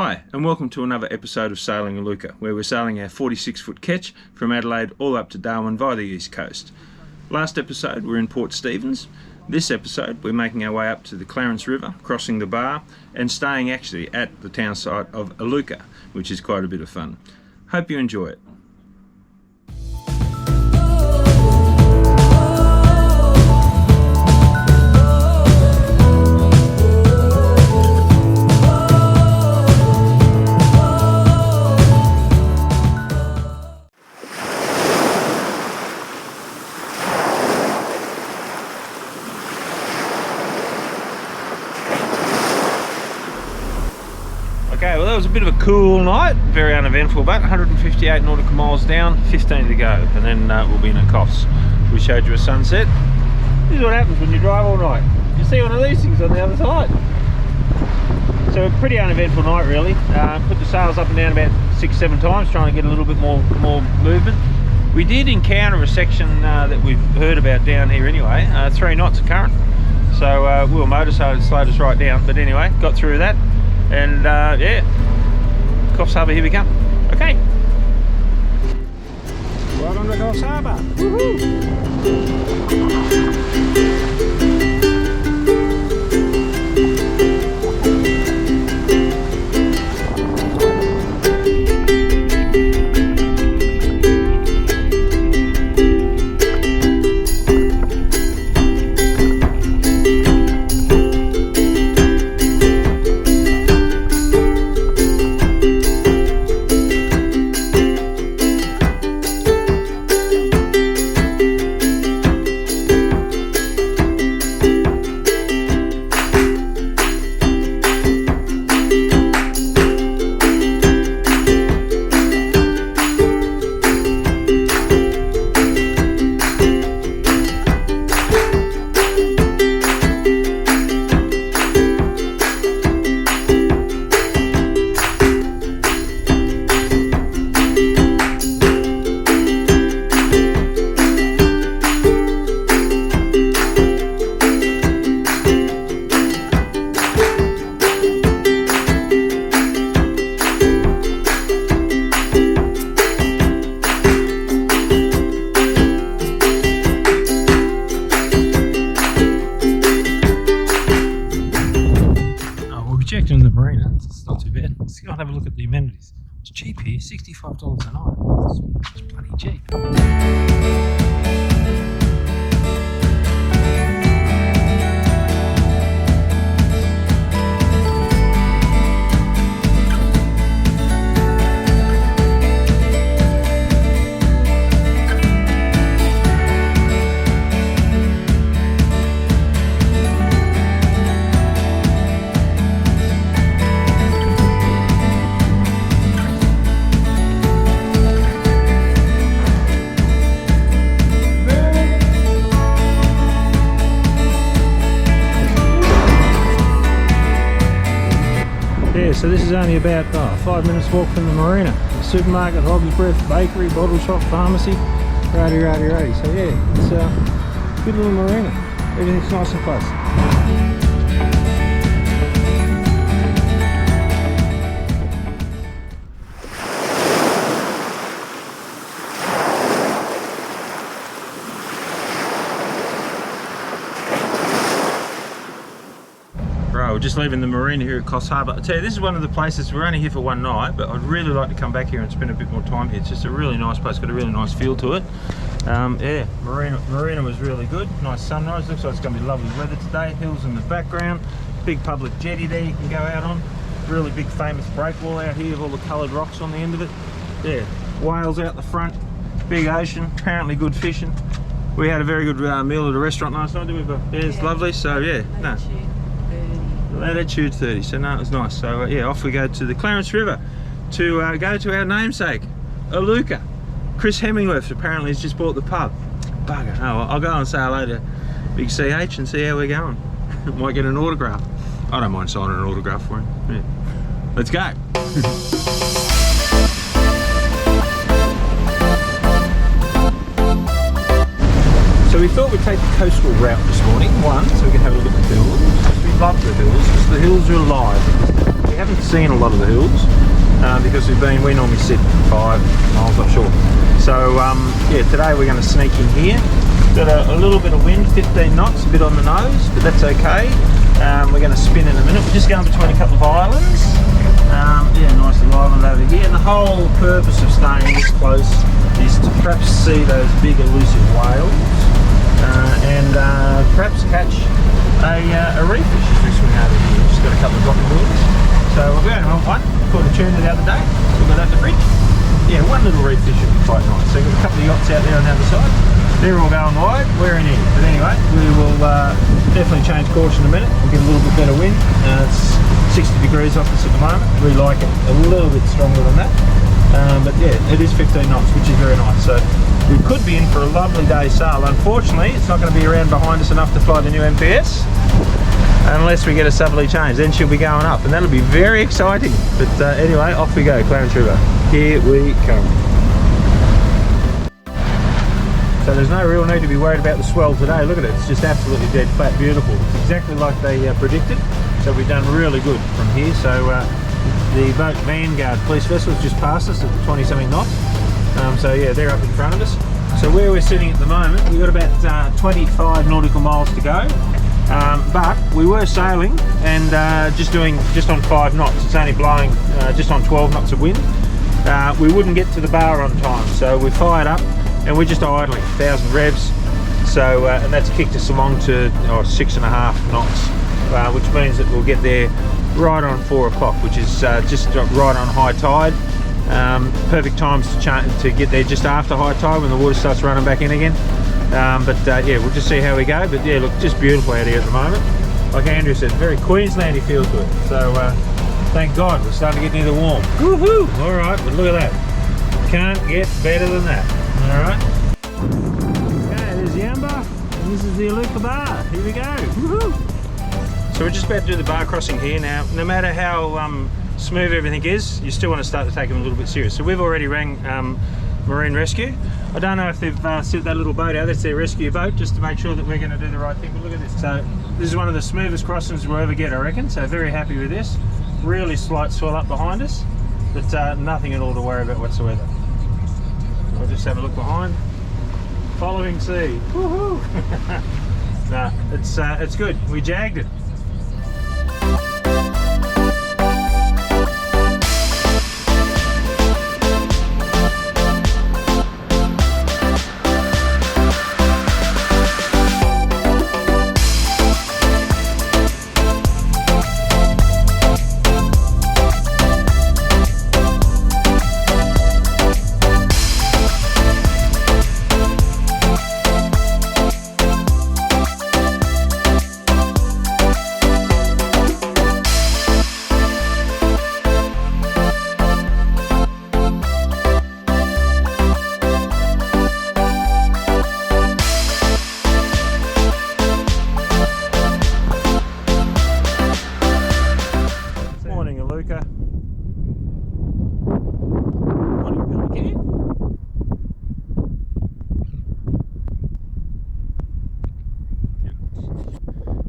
Hi, and welcome to another episode of Sailing Iluka, where we're sailing our 46-foot Ketch from Adelaide all up to Darwin via the east coast. Last episode we're in Port Stephens. This episode we're making our way up to the Clarence River, crossing the bar, and staying actually at the town site of Iluka, which is quite a bit of fun. Hope you enjoy it. Okay, well that was a bit of a cool night, very uneventful, but 158 nautical miles down, 15 to go, and then we'll be in at Coffs. We showed you a sunset. This is what happens when you drive all night. You see one of these things on the other side. So a pretty uneventful night really. Put the sails up and down about 6-7 times, trying to get a little bit more movement. We did encounter a section that we've heard about down here anyway, 3 knots of current. So we were motor, so it slowed us right down, but anyway, got through that. And yeah, Coffs Harbour, here we come. Okay. Welcome to Coffs Harbour. Checked in the Marina, it's not too bad. Let's go and have a look at the amenities. It's cheap here, $65 a night. It's bloody cheap. Yeah, so this is only about 5 minutes walk from the Marina. The supermarket, Hobby's Breath, bakery, bottle shop, pharmacy, righty. So yeah, it's a good little marina. Everything's nice and close. We're just leaving the marina here at Coffs Harbour. I tell you, this is one of the places, we're only here for one night, but I'd really like to come back here and spend a bit more time here. It's just a really nice place, got a really nice feel to it. Yeah, Marina was really good. Nice sunrise, looks like it's going to be lovely weather today. Hills in the background, big public jetty there you can go out on. Really big famous breakwall out here with all the coloured rocks on the end of it. Yeah, whales out the front, big ocean, apparently good fishing. We had a very good meal at a restaurant last night, didn't we? Yeah, it's lovely, so yeah, no. Latitude 30, so no, it was nice. So yeah, off we go to the Clarence River to go to our namesake, Iluka. Chris Hemingworth apparently has just bought the pub. Bugger. Oh, I'll go and say hello to Big CH and see how we're going. Might get an autograph. I don't mind signing an autograph for him. Yeah. Let's go. So we thought we'd take the coastal route this morning, so we can have a look at the hills. We love the hills because the hills are alive. We haven't seen a lot of the hills because we normally sit 5 miles offshore. So yeah, today we're going to sneak in here. Got a little bit of wind, 15 knots, a bit on the nose, but that's okay. We're going to spin in a minute. We're just going between a couple of islands. Yeah, nice little island over here. And the whole purpose of staying this close is to perhaps see those big elusive whales and perhaps catch a reef fish as we swing over here. Just got a couple of dropping boards. So we only want one. Caught a tuna the other day. We've got that in the fridge. Yeah, one little reef fish would be quite nice. So we've got a couple of yachts out there on the other side. They're all going wide, we're in here. But anyway, we will definitely change course in a minute. We'll get a little bit better wind. It's 60 degrees off us at the moment. We like it a little bit stronger than that. But yeah, it is 15 knots, which is very nice. So we could be in for a lovely day's sail. Unfortunately, it's not going to be around behind us enough to fly the new MPS. Unless we get a southerly change, then she'll be going up, and that'll be very exciting. But anyway, off we go, Clarence River. Here we come. So there's no real need to be worried about the swell today. Look at it, it's just absolutely dead flat, beautiful. It's exactly like they predicted. So we've done really good from here. So the boat Vanguard police vessel's just passed us at 20-something knots. So yeah, they're up in front of us. So where we're sitting at the moment, we've got about 25 nautical miles to go. But we were sailing and just on 5 knots. It's only blowing just on 12 knots of wind. We wouldn't get to the bar on time, so we fired up and we're just idling 1,000 revs. So and that's kicked us along to 6.5 knots, which means that we'll get there right on 4 o'clock, which is just right on high tide. Perfect times to get there just after high tide when the water starts running back in again. Yeah, we'll just see how we go. But yeah, look, just beautiful out here at the moment. Like Andrew said, very Queenslandy feel to it. So thank God we're starting to get near the warm. Woohoo! All right, but look at that. Can't get better than that. All right. Okay, there's Yamba, and this is the Iluka bar. Here we go. Woohoo! So we're just about to do the bar crossing here now. No matter how smooth everything is, you still want to start to take them a little bit serious. So we've already rang Marine Rescue. I don't know if they've sent that little boat out. That's their rescue boat, just to make sure that we're going to do the right thing. But look at this. So this is one of the smoothest crossings we'll ever get, I reckon. So very happy with this. Really slight swell up behind us, but nothing at all to worry about whatsoever. We'll just have a look behind. Following sea. Woohoo! No, it's good. We jagged it.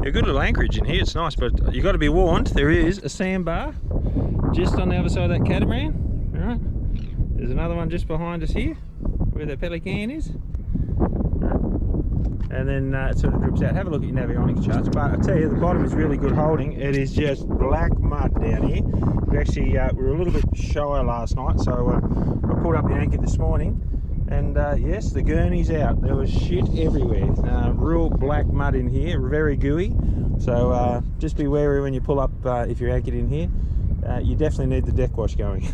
A good little anchorage in here, it's nice, but you got to be warned, there is a sandbar just on the other side of that catamaran. All right, there's another one just behind us here where the pelican is, and then it sort of drips out. Have a look at your navionics charts, but I tell you, the bottom is really good holding. It is just black mud down here. We actually we were a little bit shy last night, so I pulled up the anchor this morning. And yes, the gurney's out. There was shit everywhere. Real black mud in here, very gooey. So just be wary when you pull up if you're anchored in here. You definitely need the deck wash going.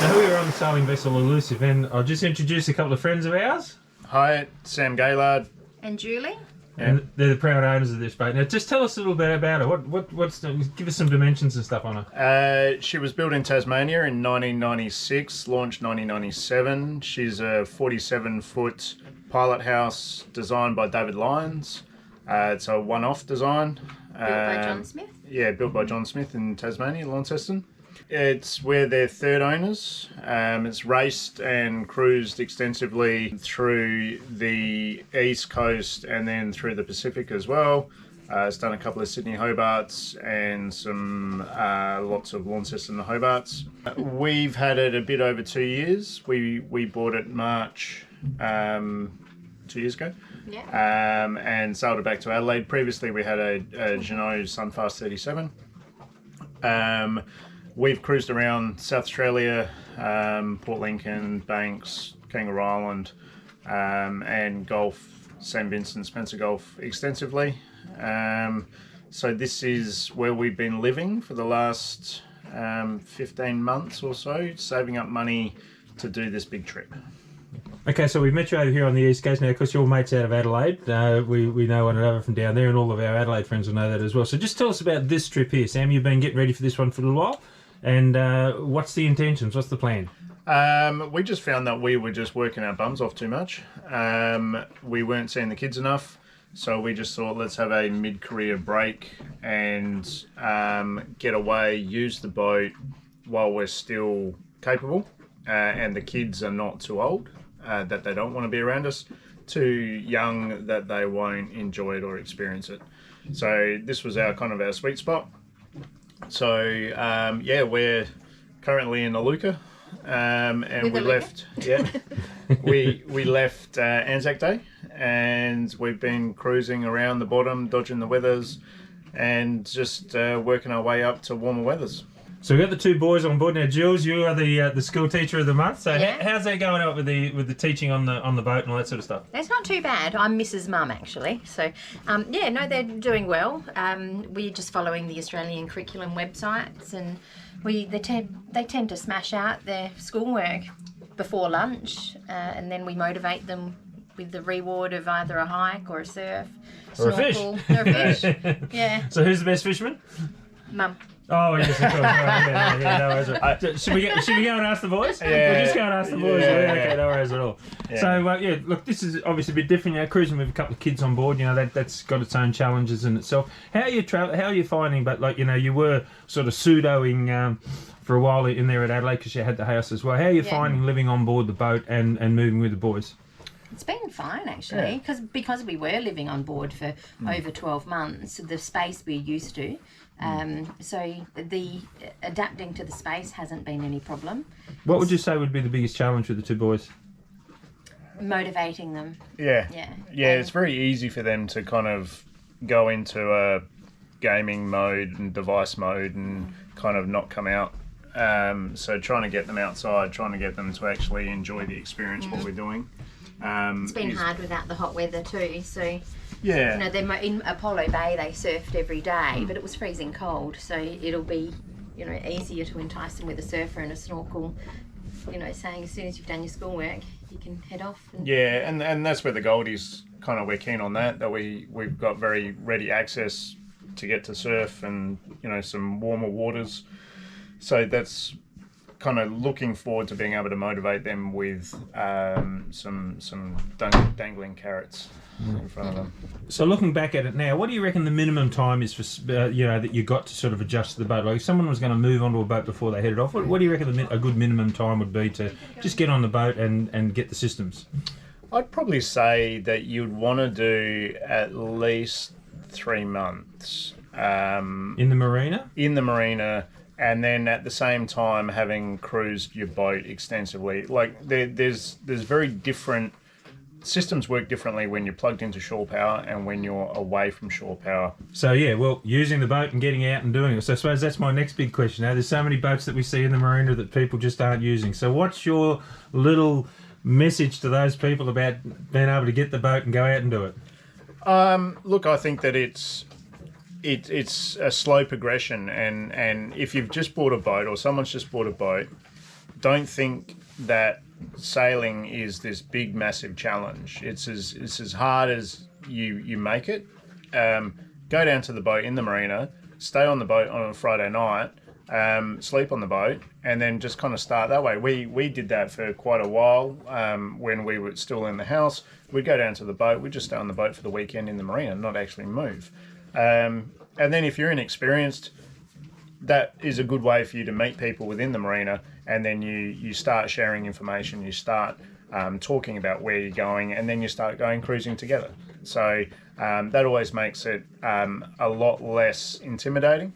Now we are on the sailing vessel Elusive, and I'll just introduce a couple of friends of ours. Hi, Sam Gaylard. And Julie. And they're the proud owners of this boat. Now, just tell us a little bit about her. Give us some dimensions and stuff on her. She was built in Tasmania in 1996, launched 1997. She's a 47-foot pilot house designed by David Lyons. It's a one-off design. Built by John Smith? Yeah, built by John Smith in Tasmania, Launceston. We're their third owners. It's raced and cruised extensively through the East Coast and then through the Pacific as well. It's done a couple of Sydney Hobarts and some lots of Launceston Hobarts. We've had it a bit over 2 years. We bought it March 2 years ago. Yeah. And sailed it back to Adelaide. Previously we had a Jeanneau Sunfast 37. We've cruised around South Australia, Port Lincoln, Banks, Kangaroo Island, and Gulf, St Vincent, Spencer Gulf extensively. So this is where we've been living for the last 15 months or so, saving up money to do this big trip. Okay, so we've met you over here on the East Coast now, because your mate's out of Adelaide. We know one another from down there, and all of our Adelaide friends will know that as well. So just tell us about this trip here, Sam. You've been getting ready for this one for a little while. And what's the intentions? What's the plan? We just found that we were just working our bums off too much. We weren't seeing the kids enough, so we just thought, let's have a mid-career break and get away, use the boat while we're still capable, and the kids are not too old that they don't want to be around us, too young that they won't enjoy it or experience it. So this was our sweet spot. So we're currently in Iluka, and With we Iluka? left. Yeah, we left Anzac Day, and we've been cruising around the bottom, dodging the weathers, and just working our way up to warmer weathers. So we've got the two boys on board now. Jules, you are the school teacher of the month. So Yeah. how's that going out with the teaching on the boat and all that sort of stuff? That's not too bad. I'm Mrs. Mum, actually. So, they're doing well. We're just following the Australian curriculum websites, and they tend to smash out their schoolwork before lunch, and then we motivate them with the reward of either a hike or a surf, Or a fish. snorkel, or a fish. Yeah, So who's the best fisherman? Mum. Oh, yes, of course. Yeah, no worries. Should we go and ask the boys? Yeah. We'll just go and ask the boys. Yeah. Okay, no worries at all. Yeah. So, look, this is obviously a bit different. Cruising with a couple of kids on board, that's got its own challenges in itself. How are you finding, but you were sort of pseudoing for a while in there at Adelaide because you had the house as well. How are you finding living on board the boat and moving with the boys? It's been fine, actually, because we were living on board for over 12 months, the space we're used to. So the adapting to the space hasn't been any problem. What would you say would be the biggest challenge with the two boys? Motivating them. Yeah. Yeah. It's very easy for them to kind of go into a gaming mode and device mode and kind of not come out. So trying to get them outside, trying to get them to actually enjoy the experience, what we're doing. It's been hard without the hot weather too. So, Yeah. they're in Apollo Bay, they surfed every day, but it was freezing cold. So it'll be, easier to entice them with a surfer and a snorkel. Saying as soon as you've done your schoolwork, you can head off. Yeah, and that's where the Goldies we're keen on that we've got very ready access to get to surf and some warmer waters. So that's kind of looking forward to being able to motivate them with some dangling carrots in front of them. So looking back at it now, what do you reckon the minimum time is for that you got to sort of adjust to the boat? Like if someone was going to move onto a boat before they headed off, what do you reckon a good minimum time would be to just get on the boat and get the systems? I'd probably say that you'd want to do at least 3 months In the marina? in the marina, and then at the same time having cruised your boat extensively. Like there's very different systems work differently when you're plugged into shore power and when you're away from shore power. So using the boat and getting out and doing it. So I suppose that's my next big question. Now there's so many boats that we see in the marina that people just aren't using. So what's your little message to those people about being able to get the boat and go out and do it? Look, I think that it's a slow progression, and if you've just bought a boat or someone's just bought a boat, don't think that sailing is this big, massive challenge. It's as hard as you make it. Go down to the boat in the marina, stay on the boat on a Friday night, sleep on the boat, and then just kind of start that way. We did that for quite a while when we were still in the house. We'd go down to the boat, we'd just stay on the boat for the weekend in the marina, not actually move. And then if you're inexperienced, that is a good way for you to meet people within the marina, and then you start sharing information, you start talking about where you're going, and then you start going cruising together. So that always makes it a lot less intimidating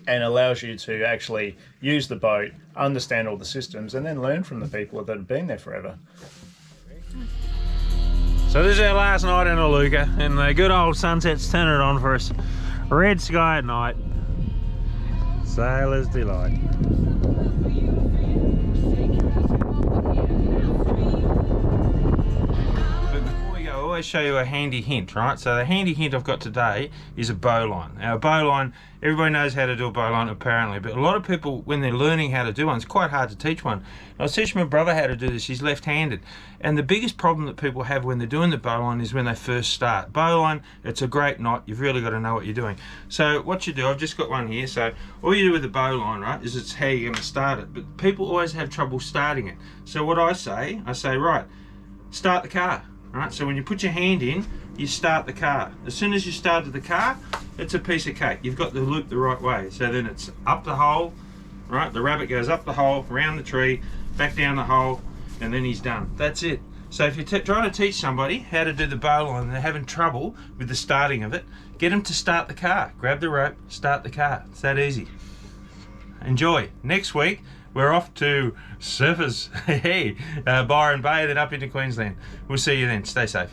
and allows you to actually use the boat, understand all the systems, and then learn from the people that have been there forever. So this is our last night in Iluka, and the good old sunset's turning it on for us. Red sky at night. Sailor's delight. But before we go, I always show you a handy hint, right? So the handy hint I've got today is a bowline. Now a bowline, everybody knows how to do a bowline apparently, but a lot of people, when they're learning how to do one, it's quite hard to teach one. I was teaching my brother how to do this. He's left-handed, and the biggest problem that people have when they're doing the bowline is when they first start. Bowline, it's a great knot. You've really got to know what you're doing. So what you do, I've just got one here. So all you do with the bowline, right, is it's how you're going to start it. But people always have trouble starting it. So what I say, right, start the car. Right, so when you put your hand in, you start the car. As soon as you started the car, it's a piece of cake. You've got the loop the right way. So then it's up the hole, right? The rabbit goes up the hole, around the tree, back down the hole, and then he's done. That's it. So if you're trying to teach somebody how to do the bowline and they're having trouble with the starting of it, get them to start the car. Grab the rope, start the car. It's that easy. Enjoy. Next week, we're off to Surfers, Byron Bay, then up into Queensland. We'll see you then. Stay safe.